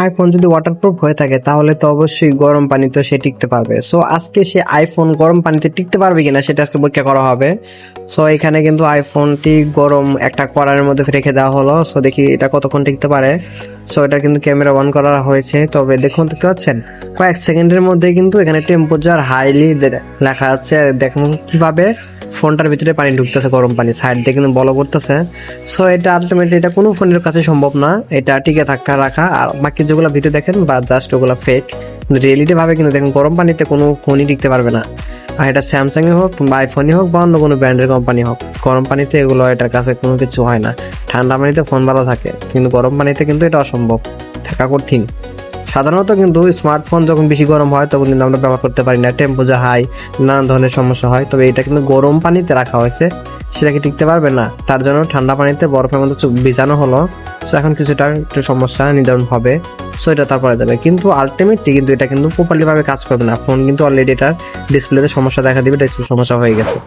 IPhone যদি waterproof হয়ে থাকে তাহলে তো অবশ্যই গরম পানিতে সে টিকতে পারবে। সো আজকে সে আইফোন গরম পানিতে টিকতে পারবে কিনা সেটা আজকে পরীক্ষা করা হবে। সো এখানে কিন্তু আইফোনটি গরম একটা কড়াইয়ের মধ্যে রেখে দেওয়া হলো। সো দেখি এটা কতক্ষণ টিকতে পারে। সো এটা কিন্তু ক্যামেরা অন করা হয়েছে, তবে দেখুন দেখতে পাচ্ছেন কয়েক সেকেন্ডের মধ্যে কিন্তু এখানে টেম্পারেচার হাইলি লেখা আছে। দেখুন কিভাবে ফোনটার ভিতরে পানি ঢুকতেছে, গরম পানি সাইড দিয়ে কিন্তু বল করতেছে। সো এটা আলটিমেটলি এটা কোনো ফোনের কাছে সম্ভব না এটা টিকে থাকা রাখা। আর বাকি যেগুলো ভিডিও দেখেন বা জাস্ট ওগুলো ফেক, কিন্তু রিয়েলিটি ভাবে কিন্তু দেখুন গরম পানিতে কোনো ফোনই টিকতে পারবে না। আর এটা স্যামসাং এ হোক বা আইফোনই হোক বা অন্য কোনো ব্র্যান্ডের কোম্পানি হোক, গরম পানিতে এগুলো এটার কাছে কোনো কিছু হয় না। ঠান্ডা পানিতে ফোন ভালো থাকে, কিন্তু গরম পানিতে কিন্তু এটা অসম্ভব, থাকা কঠিন। সাধারণত কিন্তু স্মার্টফোন যখন বেশি গরম হয় তখন কিন্তু আমরা ব্যবহার করতে পারি না, টেম্পারেচার হাই, নানান ধরনের সমস্যা হয়। তবে এটা কিন্তু গরম পানিতে রাখা হয়েছে, সেটা কি টিকতে পারবে না? তার জন্য ঠান্ডা পানিতে বরফের মধ্যে ভিজানো হলো। সো এখন কিছুটা একটু সমস্যা নির্ধারণ হবে, সো এটা তারপরে যাবে। কিন্তু আলটিমেটলি কিন্তু এটা কিন্তু প্রপারলি ভাবে কাজ করবে না। ফোন কিন্তু অলরেডি এটার ডিসপ্লেতে সমস্যা দেখা দিবে, ডিসপ্লে সমস্যা হয়ে গেছে।